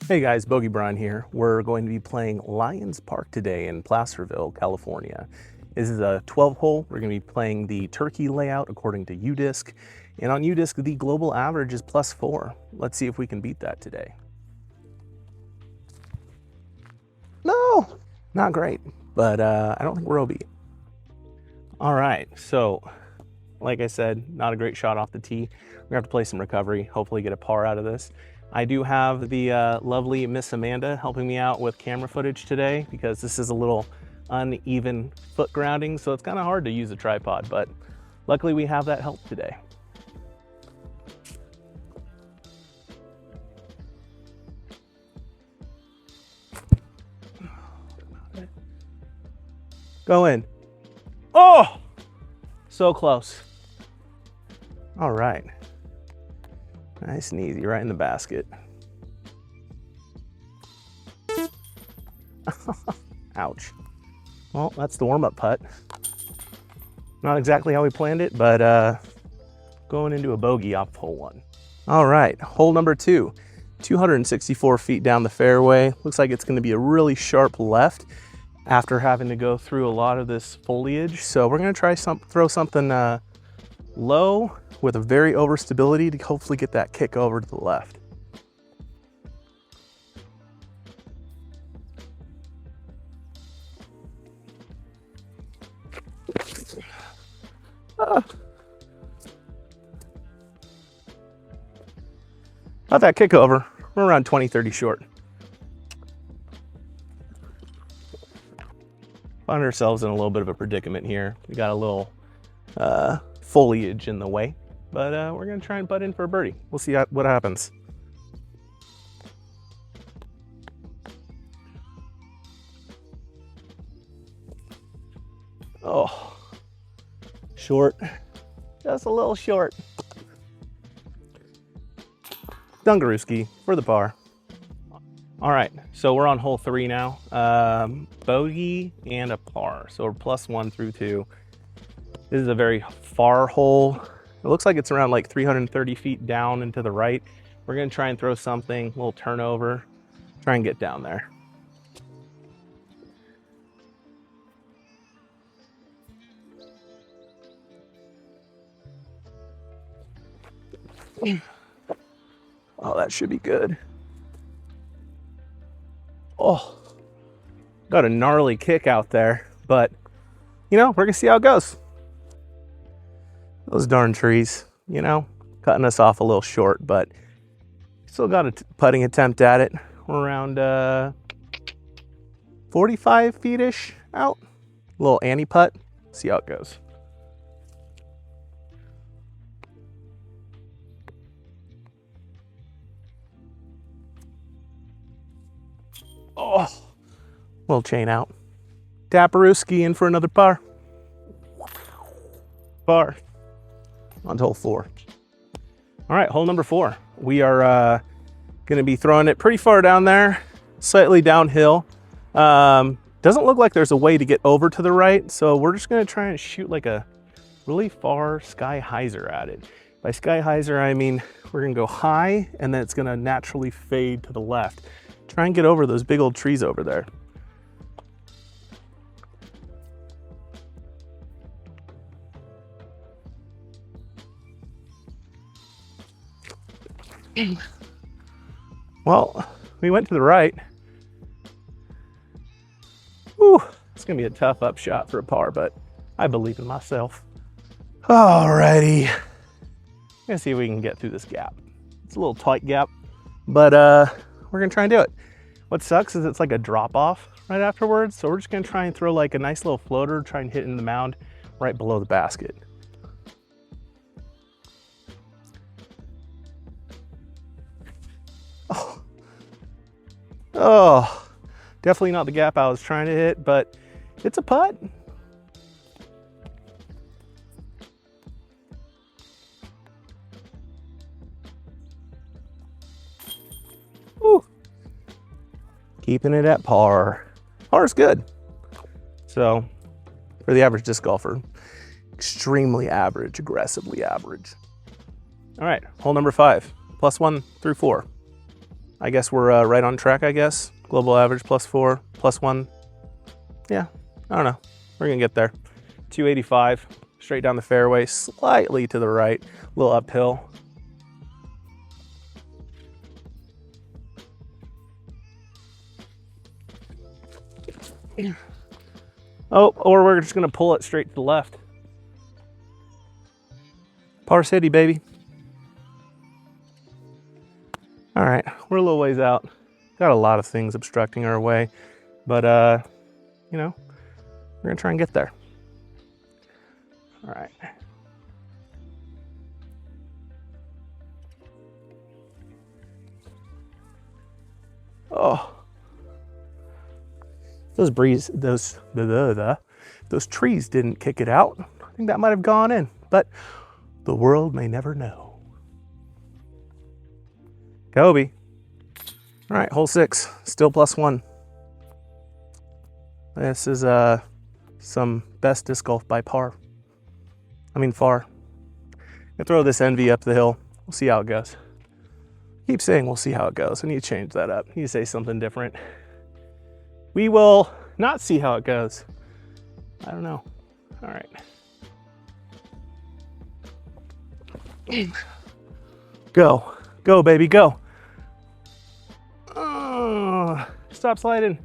Hey guys, Bogey Brian here. We're going to be playing Lions Park today in Placerville, California. This is a 12 hole. We're going to be playing the turkey layout according to UDisc. And on UDisc, the global average is +4. Let's see if we can beat that today. No, not great, but I don't think we're OB. All right, so like I said, not a great shot off the tee. We're gonna have to play some recovery, hopefully get a par out of this. I do have the lovely Miss Amanda helping me out with camera footage today because this is a little uneven foot grounding, so it's kind of hard to use a tripod, but luckily we have that help today. Go in. Oh, so close. All right. Nice and easy, right in the basket. Ouch. Well, that's the warm-up putt. Not exactly how we planned it, but going into a bogey off hole 1. All right, hole number 2. 264 feet down the fairway. Looks like it's gonna be a really sharp left after having to go through a lot of this foliage. So we're gonna try throw something low with a very overstability to hopefully get that kick over to the left. Not that kick over. We're around 20-30 short. Find ourselves in a little bit of a predicament here. We got a little foliage in the way, but we're gonna try and putt in for a birdie. We'll see what happens. Oh, short, just a little short. Dungarooski for the par. All right, so we're on hole 3 now. Bogey and a par, so we're +1 through 2. This is a very far hole. It looks like it's around like 330 feet down and to the right. We're gonna try and throw something, a little turnover, try and get down there. Oh, that should be good. Oh, got a gnarly kick out there, but you know, we're gonna see how it goes. Those darn trees, you know, cutting us off a little short, but still got a putting attempt at it. We're around 45 feet-ish out. A little Annie putt, see how it goes. Oh, little chain out. Daparooski in for another par. Par. On to hole 4. All right, hole number 4. We are gonna be throwing it pretty far down there, slightly downhill. Doesn't look like there's a way to get over to the right, so we're just gonna try and shoot like a really far sky hyzer at it. By sky hyzer, I mean we're gonna go high and then it's gonna naturally fade to the left. Try and get over those big old trees over there. Well, we went to the right. Whew, it's gonna be a tough upshot for a par, but I believe in myself. Alrighty, gonna see if we can get through this gap. It's a little tight gap, but we're gonna try and do it. What sucks is it's like a drop off right afterwards, so we're just gonna try and throw like a nice little floater, try and hit in the mound right below the basket. Oh, definitely not the gap I was trying to hit, but it's a putt. Ooh. Keeping it at par. Par is good. So for the average disc golfer, extremely average, aggressively average. All right, hole number 5, +1 through 4. I guess we're right on track, I guess. Global average +4, +1. Yeah, I don't know. We're gonna get there. 285, straight down the fairway, slightly to the right, a little uphill. Oh, or we're just gonna pull it straight to the left. Par City, baby. All right, we're a little ways out. Got a lot of things obstructing our way, but you know, we're gonna try and get there. All right. Oh, those trees didn't kick it out. I think that might have gone in, but the world may never know. Kobe. All right, hole 6, still +1. This is some best disc golf by far. I'm gonna throw this Envy up the hill. We'll see how it goes. Keep saying we'll see how it goes. I need to change that up. I need to say something different. We will not see how it goes. I don't know. All right. Go. Go, baby, go. Stop sliding.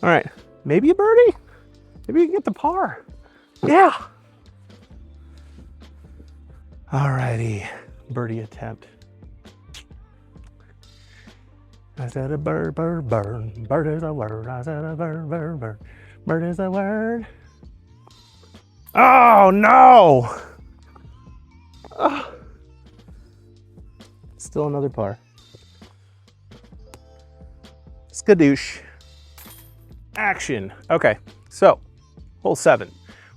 All right. Maybe a birdie? Maybe you can get the par. Yeah. All righty. Birdie attempt. I said a bird, bird, bird. Bird is a word. I said a bird, bird, bird. Bird is a word. Oh, no. Still another par. Skadoosh. Action. Okay, so hole 7.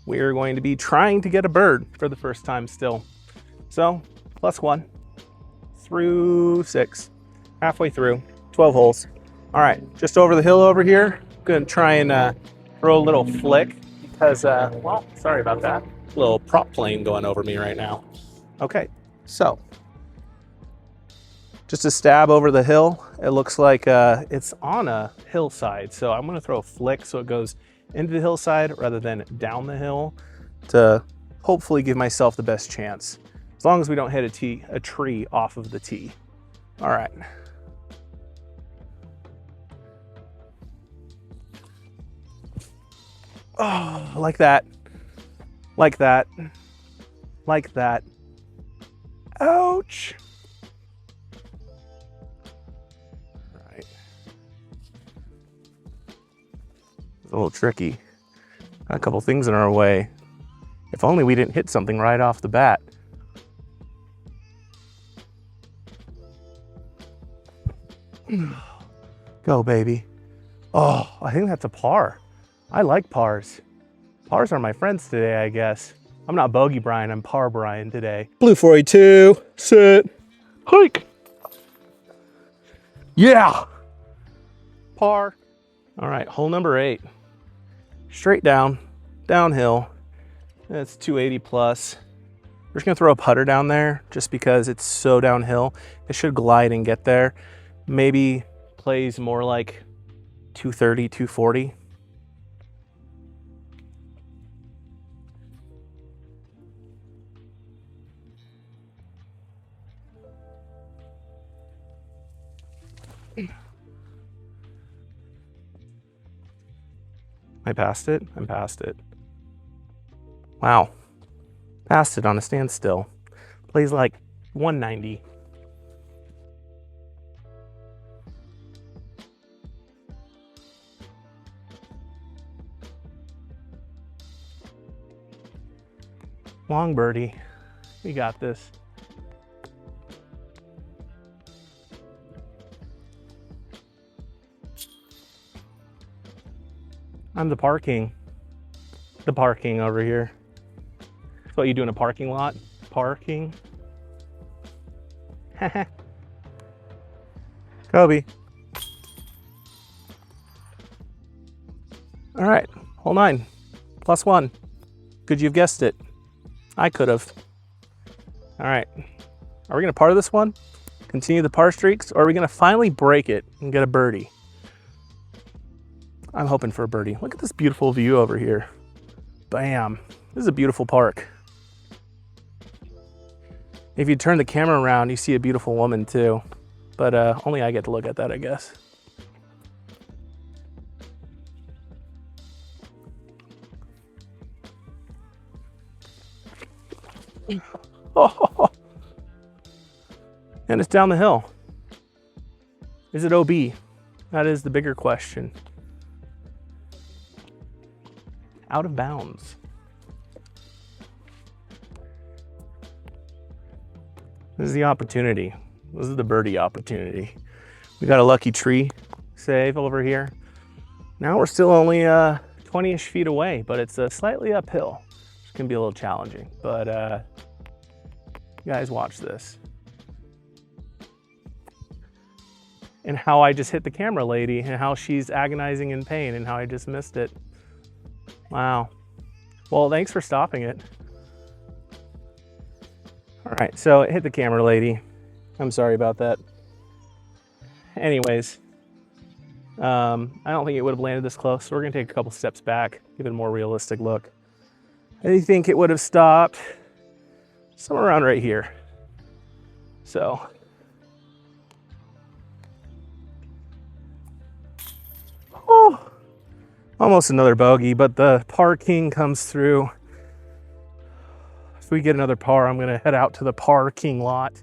We are going to be trying to get a bird for the first time still. So +1 through 6, halfway through, 12 holes. All right, just over the hill over here. Gonna try and throw a little flick because, well, sorry about that. Little prop plane going over me right now. Okay, so just a stab over the hill. It looks like it's on a hillside. So I'm gonna throw a flick so it goes into the hillside rather than down the hill to hopefully give myself the best chance. As long as we don't hit a tree off of the tee. All right. Oh, like that. Like that. Like that. Ouch. All right. It's a little tricky. Got a couple things in our way. If only we didn't hit something right off the bat. Go, baby. Oh, I think that's a par. I like pars. Pars are my friends today, I guess. I'm not bogey Brian, I'm par Brian today. Blue 42, sit, hike. Yeah, par. All right, hole number 8. Straight down, downhill. It's 280 plus. We're just gonna throw a putter down there just because it's so downhill. It should glide and get there. Maybe plays more like 230, 240. I passed it? I'm past it. Wow. Passed it on a standstill. Plays like 190. Long birdie. We got this. I'm the parking over here. That's what you do in a parking lot. Parking. Kobe. All right, hole 9, +1. Could you have guessed it? I could have. All right, are we gonna par this one? Continue the par streaks, or are we gonna finally break it and get a birdie? I'm hoping for a birdie. Look at this beautiful view over here. Bam, this is a beautiful park. If you turn the camera around, you see a beautiful woman too, but only I get to look at that, I guess. Oh, and it's down the hill. Is it OB? That is the bigger question. Out of bounds. This is the opportunity. This is the birdie opportunity. We got a lucky tree save over here. Now we're still only 20-ish feet away, but it's slightly uphill. It's gonna be a little challenging, but you guys watch this. And how I just hit the camera lady and how she's agonizing in pain and how I just missed it. Wow. Well, thanks for stopping it. All right, so it hit the camera lady. I'm sorry about that. Anyways, I don't think it would have landed this close, so we're gonna take a couple steps back, give it a more realistic look. I think it would have stopped somewhere around right here. So, oh, almost another bogey, but the par king comes through. If we get another par, I'm gonna head out to the par king lot.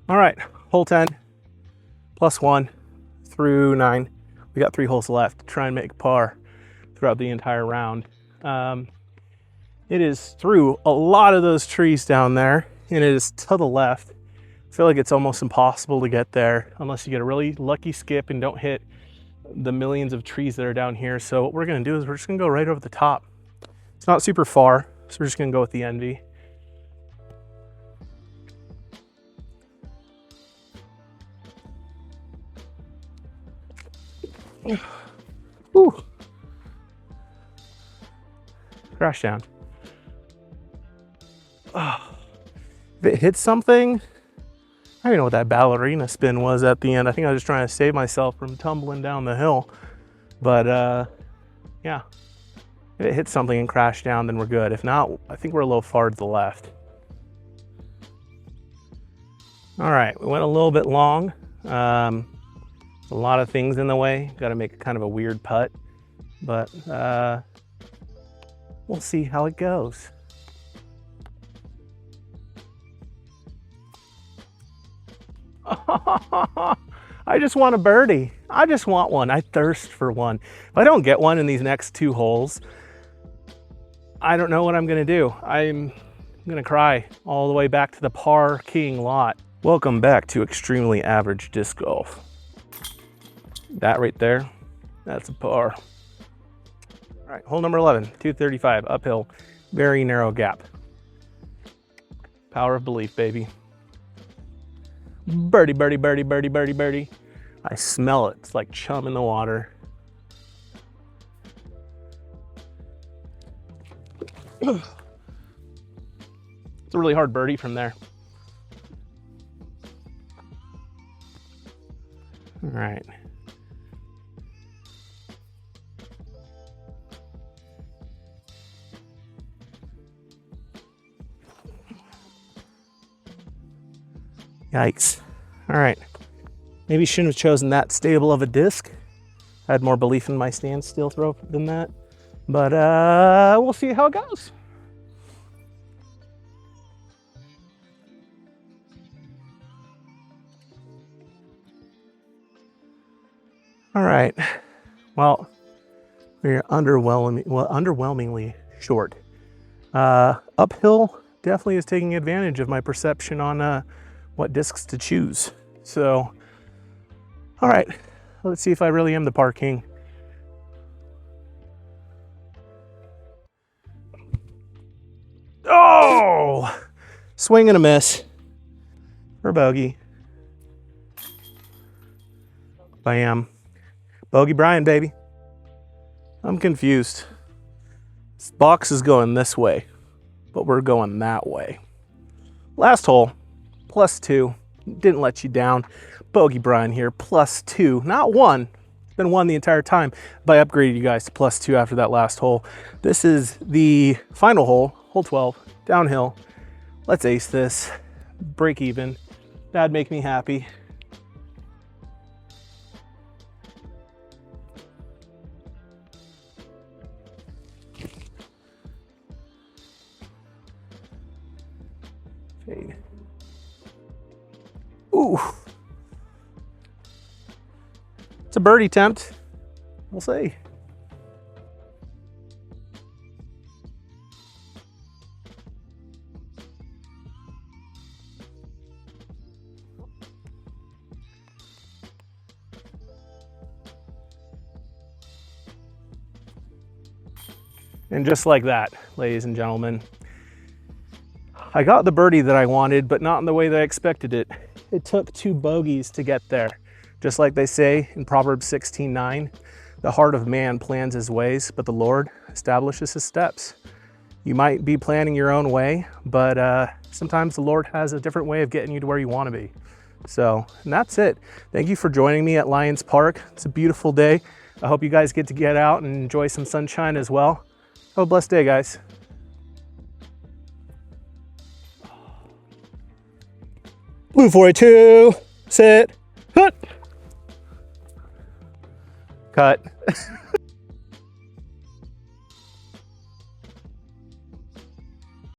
All right, hole 10, +1 through 9. We got 3 holes left to try and make par throughout the entire round. It is through a lot of those trees down there, and it is to the left. I feel like it's almost impossible to get there unless you get a really lucky skip and don't hit the millions of trees that are down here. So what we're gonna do is we're just gonna go right over the top. It's not super far, so we're just gonna go with the envy. Ooh. Crash down. Oh. If it hits something, I don't even know what that ballerina spin was at the end. I think I was just trying to save myself from tumbling down the hill. But yeah, if it hits something and crash down, then we're good. If not, I think we're a little far to the left. All right, we went a little bit long. A lot of things in the way. Got to make kind of a weird putt, but we'll see how it goes. I just want a birdie. I just want one. I thirst for one. If I don't get one in these next 2 holes, I don't know what I'm gonna do. I'm gonna cry all the way back to the par king lot. Welcome back to Extremely Average Disc Golf. That right there, that's a par. All right, hole number 11, 235, uphill, very narrow gap. Power of belief, baby. Birdie, birdie, birdie, birdie, birdie, birdie. I smell it, it's like chum in the water. It's a really hard birdie from there. All right. Yikes. All right. Maybe shouldn't have chosen that stable of a disc. I had more belief in my standstill throw than that. But we'll see how it goes. All right. Well, we're underwhelmingly short. Uphill definitely is taking advantage of my perception on what discs to choose. So, all right, let's see if I really am the par king. Oh, swing and a miss for bogey. Bam. Bogey Brian, baby. I'm confused. This box is going this way, but we're going that way. Last hole, +2, didn't let you down. Bogey Brian here, +2, not 1. It's been 1 the entire time, but I upgraded you guys to +2 after that last hole. This is the final hole, hole 12, downhill. Let's ace this, break even. That'd make me happy. Fade. Ooh. It's a birdie attempt. We'll see. And just like that, ladies and gentlemen, I got the birdie that I wanted, but not in the way that I expected it. It took 2 bogeys to get there. Just like they say in Proverbs 16:9, the heart of man plans his ways, but the Lord establishes his steps. You might be planning your own way, but sometimes the Lord has a different way of getting you to where you want to be. So, and that's it. Thank you for joining me at Lions Park. It's a beautiful day. I hope you guys get to get out and enjoy some sunshine as well. Have a blessed day, guys. Blue 42, sit, hut. Cut.